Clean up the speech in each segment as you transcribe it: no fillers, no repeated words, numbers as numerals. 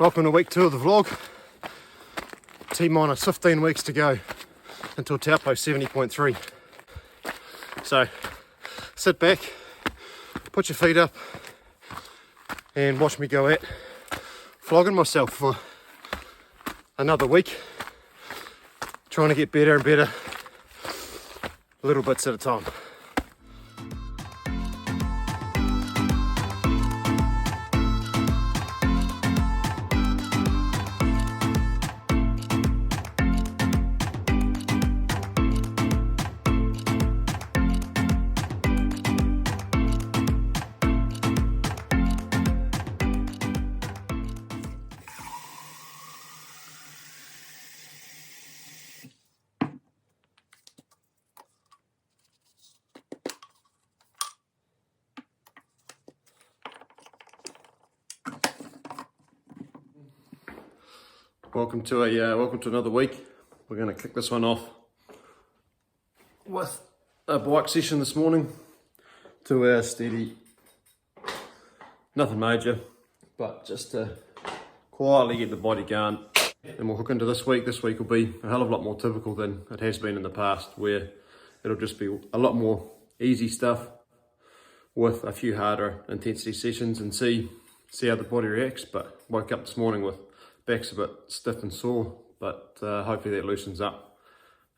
Welcome to week 2 of the vlog. T-minus 15 weeks to go until Taupo 70.3. So sit back, put your feet up and watch me go at flogging myself for another week, trying to get better and better, little bits at a time. Welcome to another week. We're going to kick this one off with a bike session this morning. 2 hours steady. Nothing major, but just to quietly get the body going. And we'll hook into this week. This week will be a hell of a lot more typical than it has been in the past, where it'll just be a lot more easy stuff with a few harder intensity sessions and see how the body reacts. But woke up this morning with back's a bit stiff and sore, but hopefully that loosens up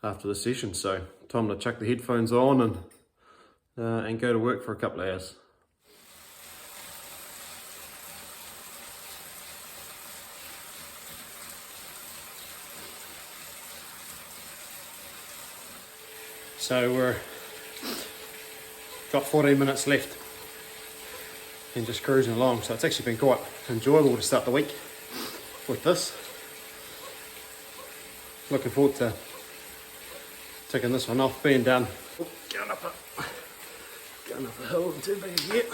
after the session. So time to chuck the headphones on and go to work for a couple of hours. So we're got 14 minutes left and just cruising along. So it's actually been quite enjoyable to start the week with this. Looking forward to taking this one off, being done. Oh, going up a hill and too bad yet.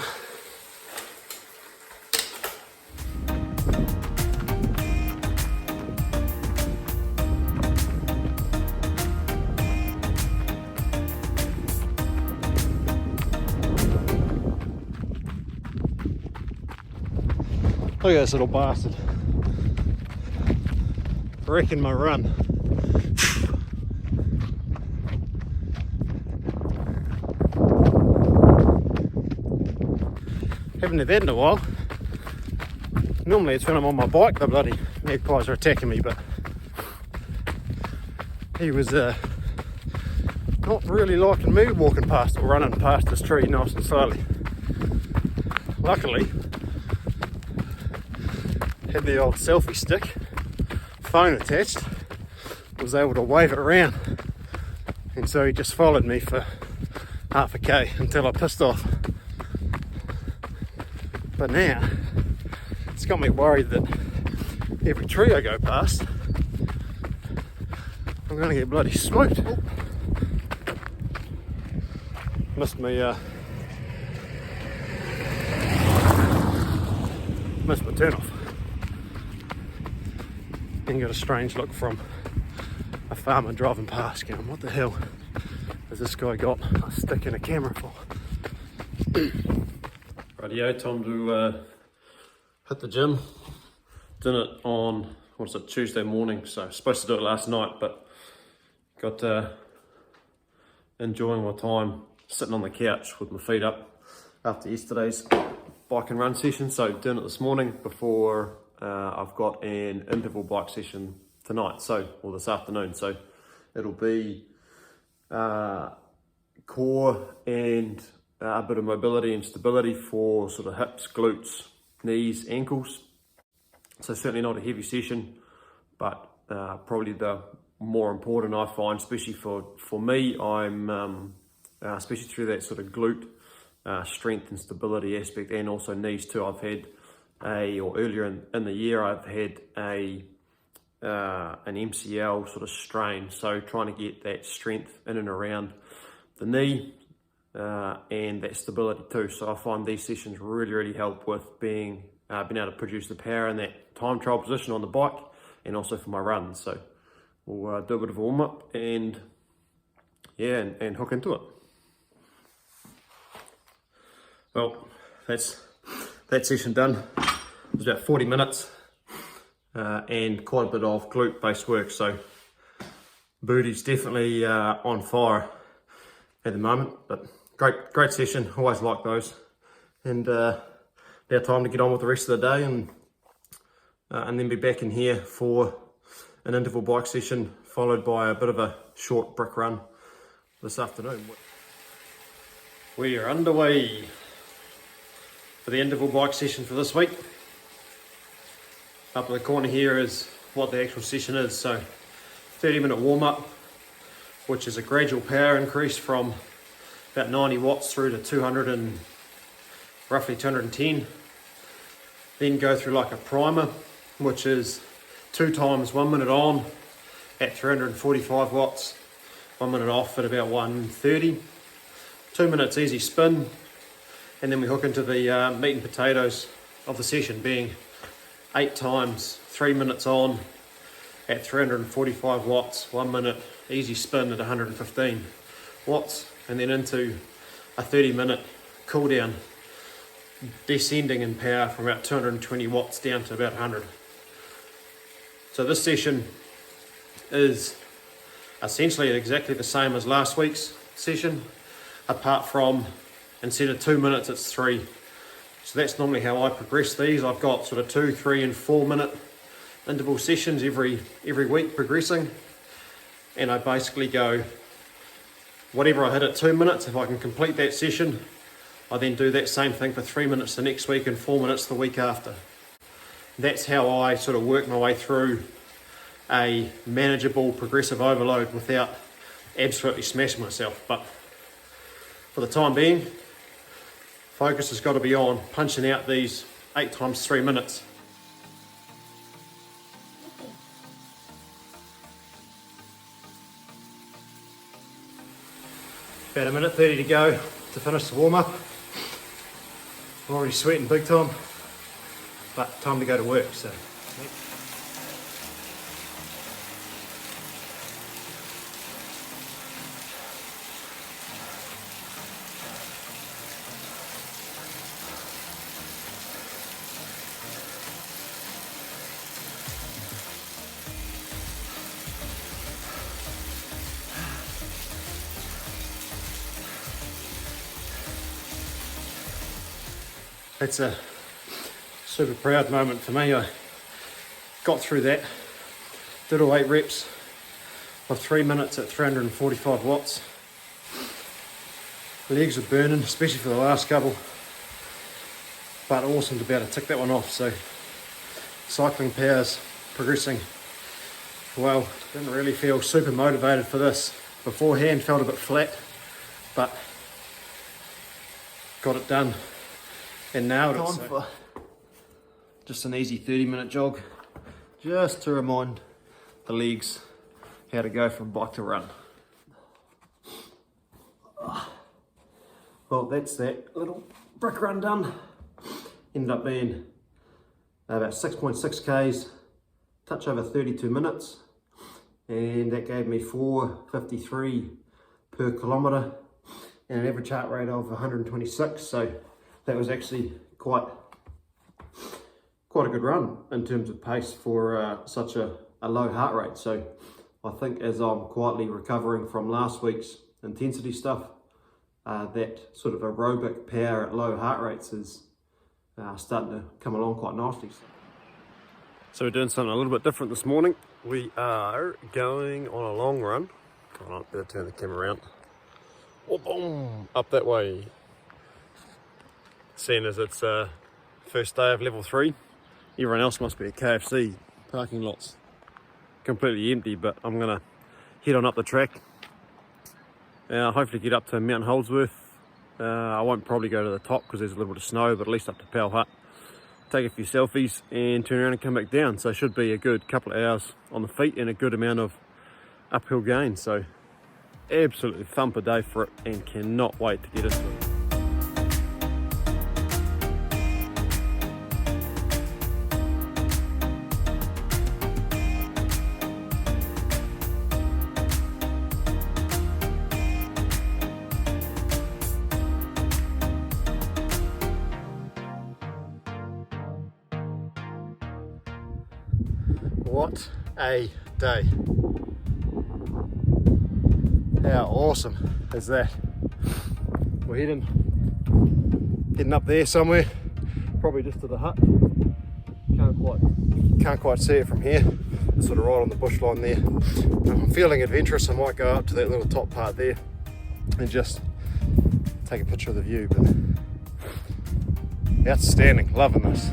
Look at this little bastard. Wrecking my run. Haven't had that in a while. Normally it's when I'm on my bike the bloody magpies are attacking me, but he was not really liking me walking past or running past this tree nice and slowly. Luckily, had the old selfie stick, phone attached, was able to wave it around, and so he just followed me for half a k until I pissed off. But now it's got me worried that every tree I go past I'm gonna get bloody smoked. Oh. Missed my turn off. And got a strange look from a farmer driving past going, what the hell has this guy got a stick and a camera for? Rightio, time to hit the gym. Did it on, Tuesday morning, so I was supposed to do it last night, but got enjoying my time sitting on the couch with my feet up after yesterday's bike and run session. So doing it this morning before I've got an interval bike session tonight, or this afternoon. So it'll be core and a bit of mobility and stability for sort of hips, glutes, knees, ankles. So certainly not a heavy session, but probably the more important I find, especially for me. I'm especially through that sort of glute strength and stability aspect, and also knees too. I've had earlier in the year, I've had an MCL sort of strain. So trying to get that strength in and around the knee and that stability too. So I find these sessions really, really help with being able to produce the power in that time trial position on the bike, and also for my runs. So we'll do a bit of a warm up and hook into it. Well, that's that session done. It was about 40 minutes. and quite a bit of glute based work. So booty's definitely on fire at the moment, but great session, always like those. And now time to get on with the rest of the day and then be back in here for an interval bike session, followed by a bit of a short brick run this afternoon. We are underway for the interval bike session for this week. Up in the corner here is what the actual session is. So 30-minute warm-up, which is a gradual power increase from about 90 watts through to 200 and roughly 210. Then go through like a primer, which is 2 times 1 minute on at 345 watts, 1 minute off at about 130. 2 minutes easy spin, and then we hook into the meat and potatoes of the session, being 8 times 3 minutes on at 345 watts, 1 minute easy spin at 115 watts, and then into a 30-minute cool down, descending in power from about 220 watts down to about 100. So this session is essentially exactly the same as last week's session, apart from instead of 2 minutes, it's 3. So that's normally how I progress these. I've got sort of 2, 3 and 4 minute interval sessions every week progressing, and I basically go whatever I hit at 2 minutes. If I can complete that session, I then do that same thing for 3 minutes the next week and 4 minutes the week after. That's how I sort of work my way through a manageable progressive overload without absolutely smashing myself. But for the time being, focus has got to be on punching out these 8 times 3 minutes. About 1 minute 30 to go to finish the warm-up. I'm already sweating big time, but time to go to work. So. It's a super proud moment for me. I got through that, did all 8 reps of 3 minutes at 345 watts. Legs are burning, especially for the last couple, but awesome to be able to tick that one off. So cycling power's progressing well. Didn't really feel super motivated for this beforehand, felt a bit flat, but got it done. And now it's time for just an easy 30-minute jog, just to remind the legs how to go from bike to run. Well, that's that little brick run done. Ended up being about 6.6 k's, touch over 32 minutes, and that gave me 4:53 per kilometre and an average heart rate of 126. So that was actually quite a good run in terms of pace for such a low heart rate. So I think as I'm quietly recovering from last week's intensity stuff, that sort of aerobic power at low heart rates is starting to come along quite nicely. So we're doing something a little bit different this morning. We are going on a long run. Come on, better turn the camera around. Oh, boom, up that way. Seeing as it's first day of level 3, everyone else must be at KFC. Parking lot's completely empty, but I'm gonna head on up the track. Hopefully get up to Mount Holdsworth. I won't probably go to the top because there's a little bit of snow, but at least up to Powell Hut. Take a few selfies and turn around and come back down. So it should be a good couple of hours on the feet and a good amount of uphill gain. So absolutely thumper day for it, and cannot wait to get into it. What a day. How awesome is that? We're heading up there somewhere, probably just to the hut. Can't quite see it from here. It's sort of right on the bush line there. I'm feeling adventurous. I might go up to that little top part there and just take a picture of the view, but outstanding, loving this.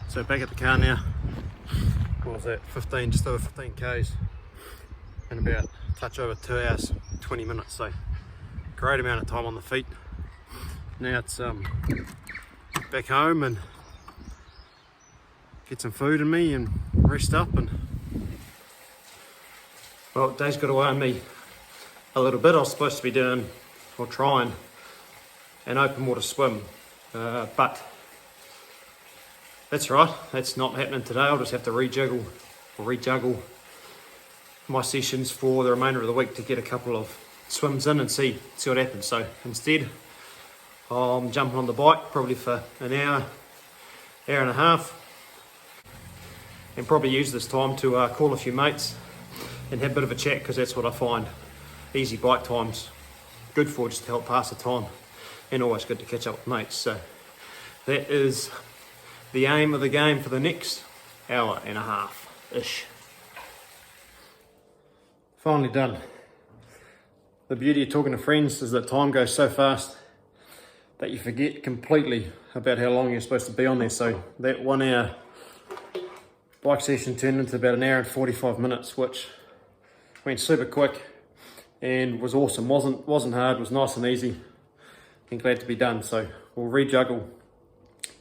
So back at the car now. What was that? Just over 15 k's in about a touch over 2 hours, 20 minutes. So great amount of time on the feet. Now it's back home and get some food in me and rest up. And well, day's got away on me a little bit. I was supposed to be doing or trying an open water swim, but that's right, that's not happening today. I'll just have to rejuggle my sessions for the remainder of the week to get a couple of swims in and see what happens. So instead, I'm jumping on the bike probably for an hour and a half, and probably use this time to call a few mates and have a bit of a chat, because that's what I find easy bike times good for, just to help pass the time, and always good to catch up with mates. So that is the aim of the game for the next hour and a half-ish. Finally done. The beauty of talking to friends is that time goes so fast that you forget completely about how long you're supposed to be on there. So that 1 hour bike session turned into about an hour and 45 minutes, which went super quick and was awesome. Wasn't hard, was nice and easy, and glad to be done. So we'll rejuggle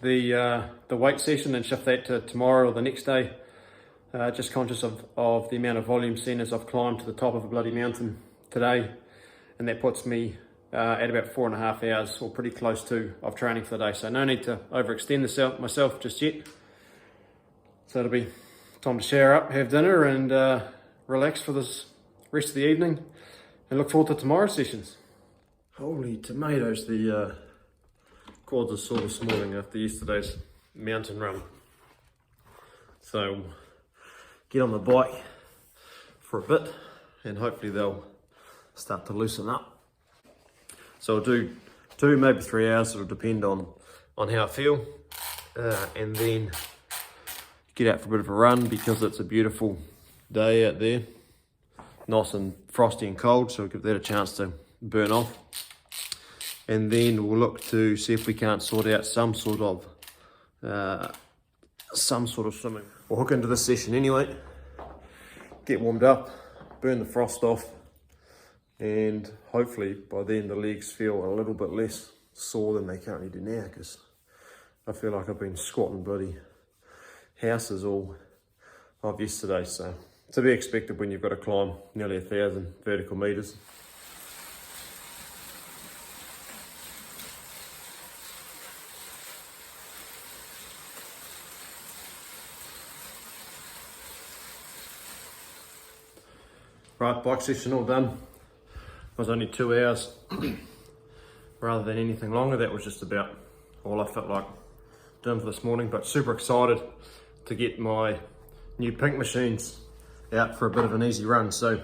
the weight session and shift that to tomorrow or the next day. Just conscious of the amount of volume seen as I've climbed to the top of a bloody mountain today, and that puts me at about 4.5 hours, or pretty close to, of training for the day. So no need to overextend myself just yet. So it'll be time to shower up, have dinner, and relax for this rest of the evening, and look forward to tomorrow's sessions. Holy tomatoes, the quads are sore this morning after yesterday's mountain run. So get on the bike for a bit and hopefully they'll start to loosen up. So I'll do 2, maybe 3 hours, it'll depend on how I feel, and then get out for a bit of a run, because it's a beautiful day out there, nice and frosty and cold, so we'll give that a chance to burn off. And then we'll look to see if we can't sort out some sort of swimming. We'll hook into this session anyway, get warmed up, burn the frost off, and hopefully by then the legs feel a little bit less sore than they currently do now, because I feel like I've been squatting bloody houses all of yesterday. So to be expected when you've got to climb nearly 1,000 vertical meters. Right, bike session all done. It was only 2 hours rather than anything longer. That was just about all I felt like doing for this morning, but super excited to get my new pink machines out for a bit of an easy run. So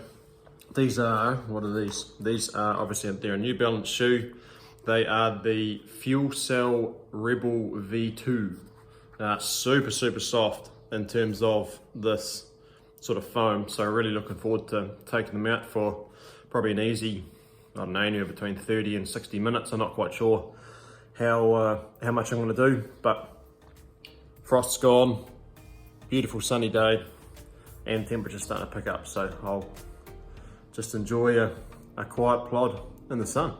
these are, what are these? These are obviously, they're a New Balance shoe. They are the Fuel Cell Rebel V2. Super soft in terms of this sort of foam. So really looking forward to taking them out for probably an easy, I don't know, anywhere between 30 and 60 minutes. I'm not quite sure how much I'm going to do, but frost's gone, beautiful sunny day, and temperature's starting to pick up. So I'll just enjoy a quiet plod in the sun.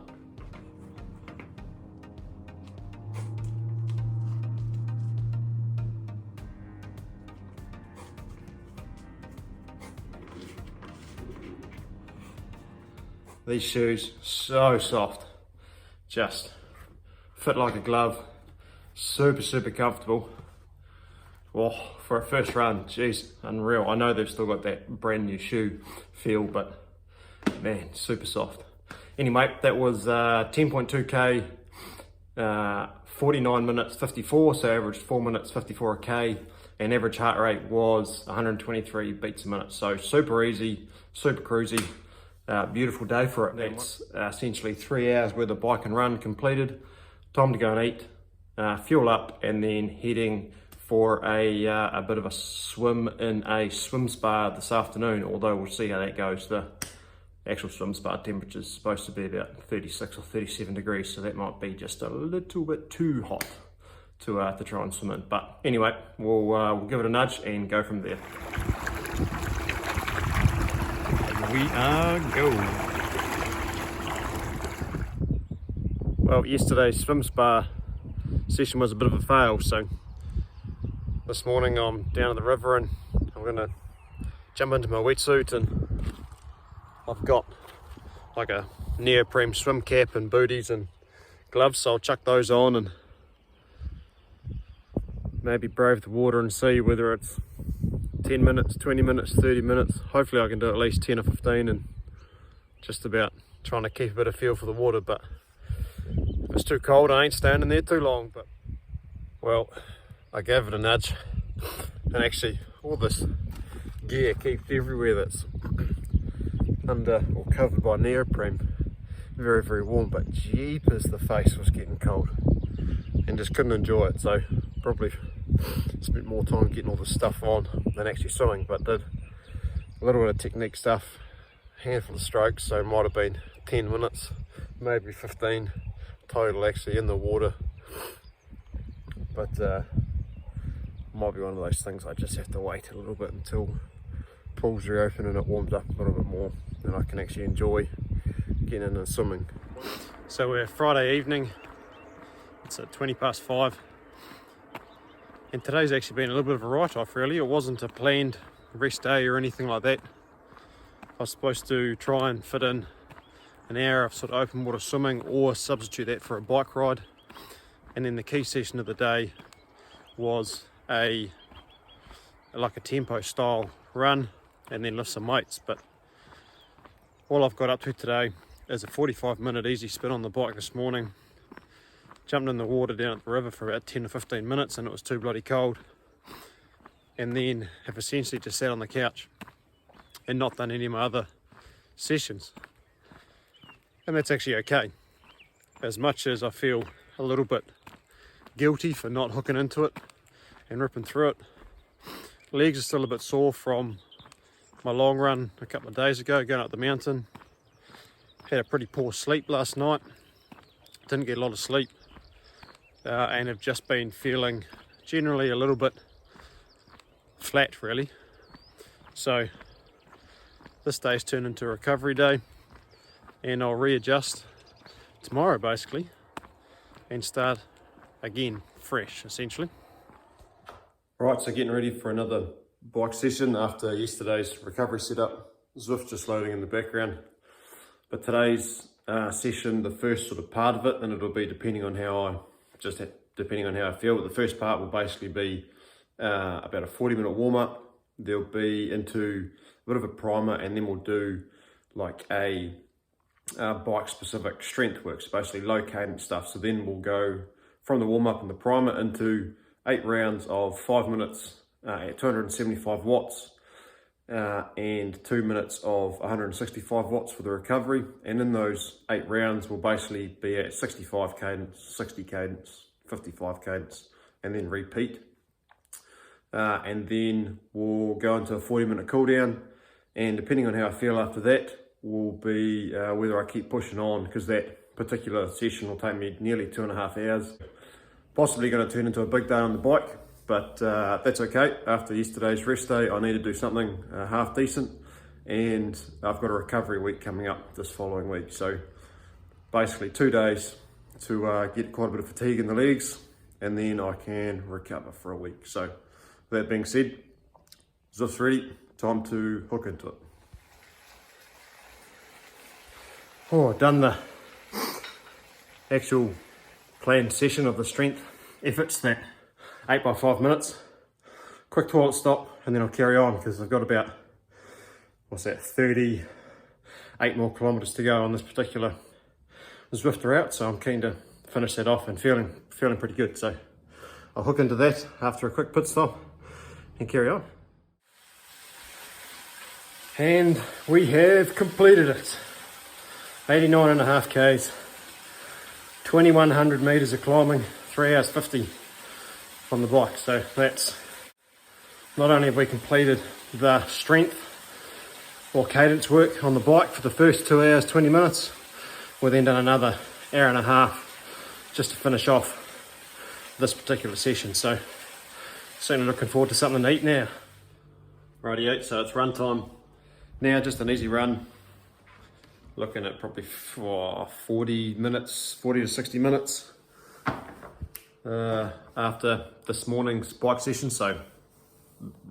These shoes, so soft, just fit like a glove, super comfortable. Oh, for a first run, geez, unreal. I know they've still got that brand new shoe feel, but man, super soft. Anyway, that was 10.2k, 49 minutes 54, so averaged 4 minutes 54 a k, and average heart rate was 123 beats a minute. So super easy, super cruisy. Beautiful day for it. That's essentially 3 hours worth of bike and run completed. Time to go and eat, fuel up, and then heading for a bit of a swim in a swim spa this afternoon, although we'll see how that goes. The actual swim spa temperature is supposed to be about 36 or 37 degrees, so that might be just a little bit too hot to try and swim in. But anyway, we'll give it a nudge and go from there. We are go. Well, yesterday's swim spa session was a bit of a fail, so this morning I'm down at the river and I'm gonna jump into my wetsuit, and I've got like a neoprene swim cap and booties and gloves, so I'll chuck those on and maybe brave the water and see whether it's 10 minutes, 20 minutes, 30 minutes. Hopefully I can do at least 10 or 15, and just about trying to keep a bit of feel for the water. But if it's too cold, I ain't staying in there too long. But well, I gave it a nudge, and actually all this gear keeps everywhere that's under or covered by neoprene very warm, but jeepers, the face was getting cold and just couldn't enjoy it. So probably spent more time getting all this stuff on than actually swimming, but did a little bit of technique stuff, handful of strokes, so it might have been 10 minutes, maybe 15 total actually in the water. But might be one of those things I just have to wait a little bit until pools reopen and it warms up a little bit more, and I can actually enjoy getting in and swimming. So we're Friday evening, it's at 5:20, and today's actually been a little bit of a write-off really. It wasn't a planned rest day or anything like that. I was supposed to try and fit in an hour of sort of open water swimming or substitute that for a bike ride, and then the key session of the day was like a tempo style run and then lift some weights. But all I've got up to today is a 45-minute easy spin on the bike this morning. Jumped in the water down at the river for about 10 or 15 minutes, and it was too bloody cold. And then have essentially just sat on the couch and not done any of my other sessions. And that's actually okay. As much as I feel a little bit guilty for not hooking into it and ripping through it, legs are still a bit sore from my long run a couple of days ago going up the mountain. Had a pretty poor sleep last night, didn't get a lot of sleep, and have just been feeling generally a little bit flat really. So this day's turned into a recovery day, and I'll readjust tomorrow basically and start again fresh essentially. Right, so getting ready for another bike session after yesterday's recovery setup. Zwift just loading in the background. But today's session, the first sort of part of it, and it'll be depending on how I feel, but the first part will basically be about a 40-minute warm-up. There'll be into a bit of a primer, and then we'll do like a bike-specific strength work, so basically low cadence stuff. So then we'll go from the warm-up and the primer into 8 rounds of 5 minutes at 275 watts and 2 minutes of 165 watts for the recovery. And in those 8 rounds, we'll basically be at 65 cadence, 60 cadence, 55 cadence, and then repeat. and then we'll go into a 40-minute cool down, and depending on how I feel after that will be whether I keep pushing on, because that particular session will take me nearly 2.5 hours. Possibly going to turn into a big day on the bike, but that's okay. After yesterday's rest day, I need to do something half decent, and I've got a recovery week coming up this following week. So basically 2 days to get quite a bit of fatigue in the legs, and then I can recover for a week. So that being said, Zip's ready, time to hook into it. Oh, I've done the actual planned session of the strength efforts, that 8 by 5 minutes. Quick toilet stop, and then I'll carry on, because I've got about, 38 more kilometres to go on this particular Zwift route, so I'm keen to finish that off and feeling pretty good. So I'll hook into that after a quick pit stop and carry on. And we have completed it. 89.5 k's, 2100 metres of climbing, 3 hours 50 on the bike. So that's, not only have we completed the strength or cadence work on the bike for the first 2 hours 20 minutes, we've then done another hour and a half just to finish off this particular session. So certainly looking forward to something to eat now. Rightio, so it's run time now, just an easy run. Looking at probably 40 to 60 minutes after this morning's bike session. So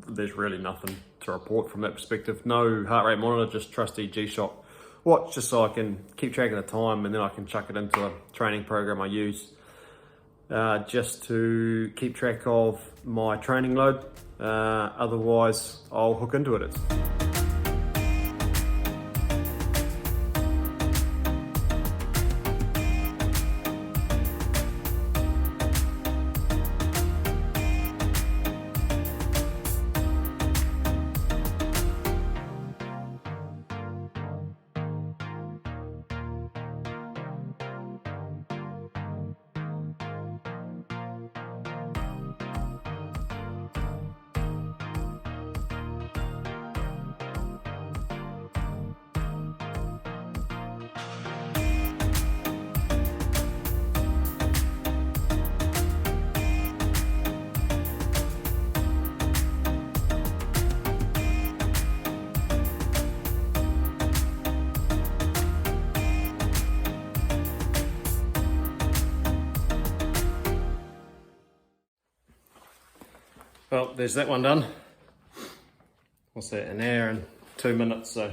there's really nothing to report from that perspective. No heart rate monitor, just trusty G-Shock watch, just so I can keep track of the time, and then I can chuck it into a training program I use just to keep track of my training load. Otherwise I'll hook into it. Well, there's that one done. What's that, an hour and 2 minutes. So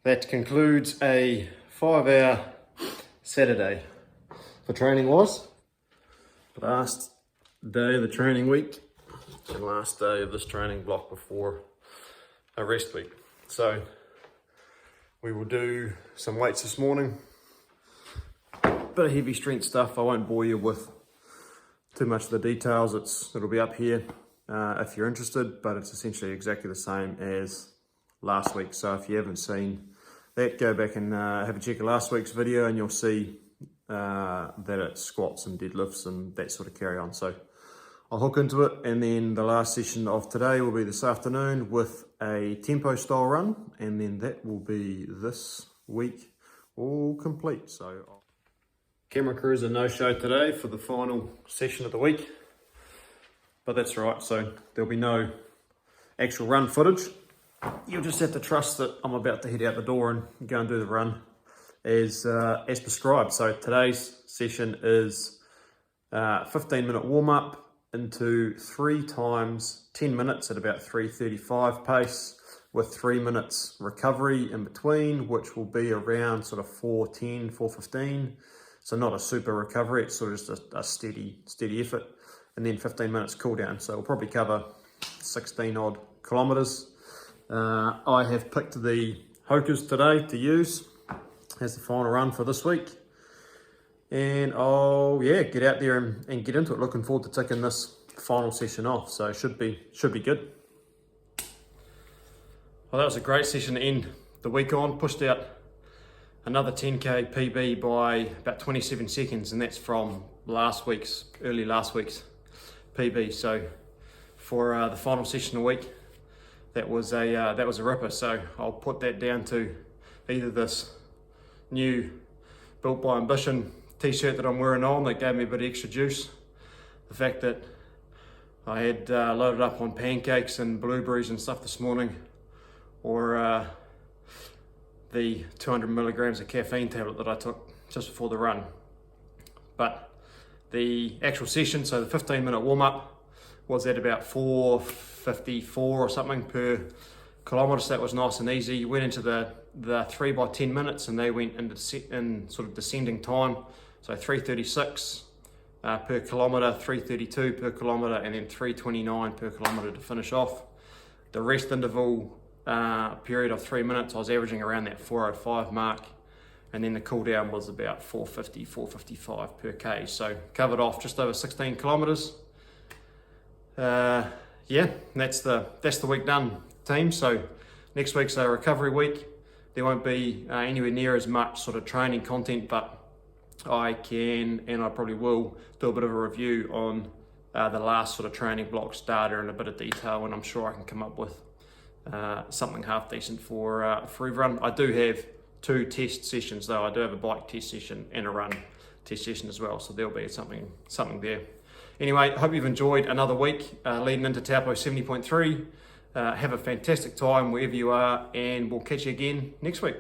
that concludes a 5-hour Saturday for training wise. Last day of the training week and last day of this training block before a rest week. So we will do some weights this morning. Bit of heavy strength stuff. I won't bore you with too much of the details. It'll be up here if you're interested, but it's essentially exactly the same as last week. So if you haven't seen that, go back and have a check of last week's video, and you'll see that it's squats and deadlifts and that sort of carry on. So I'll hook into it, and then the last session of today will be this afternoon with a tempo style run, and then that will be this week all complete. So camera crew is a no-show today for the final session of the week, but that's right, so there'll be no actual run footage. You'll just have to trust that I'm about to head out the door and go and do the run as prescribed. So today's session is 15-minute warm-up into 3 times 10 minutes at about 3:35 pace, with 3 minutes recovery in between, which will be around sort of 4:10, 4:15. So not a super recovery, it's sort of just a steady effort. And then 15 minutes cool down. So we'll probably cover 16 odd kilometers. I have picked the Hokers today to use as the final run for this week. And I'll get out there and get into it. Looking forward to ticking this final session off. So it should be good. Well, that was a great session to end the week on. Pushed out another 10k PB by about 27 seconds, and that's from early last week's PB. So for the final session of the week. That was a ripper. So I'll put that down to either this new Built by Ambition t-shirt that I'm wearing on that gave me a bit of extra juice, the fact that I had loaded up on pancakes and blueberries and stuff this morning, or the 200 milligrams of caffeine tablet that I took just before the run. But the actual session, so the 15-minute warm-up, was at about 4:54 or something per kilometre, so that was nice and easy. You went into the 3 by 10 minutes, and they went in sort of descending time, so 3:36 per kilometre, 3:32 per kilometre, and then 3:29 per kilometre to finish off. The rest interval period of 3 minutes, I was averaging around that 4:05 mark, and then the cool down was about 4:50, 4:55 per k. So covered off just over 16 kilometres. Yeah, that's the week done, team. So next week's a recovery week. There won't be anywhere near as much sort of training content, but I can, and I probably will, do a bit of a review on the last sort of training blocks data in a bit of detail, and I'm sure I can come up with something half decent for everyone. I do have 2 test sessions though. I do have a bike test session and a run test session as well, so there'll be something there. Anyway, I hope you've enjoyed another week leading into Taupo 70.3. Have a fantastic time wherever you are, and we'll catch you again next week.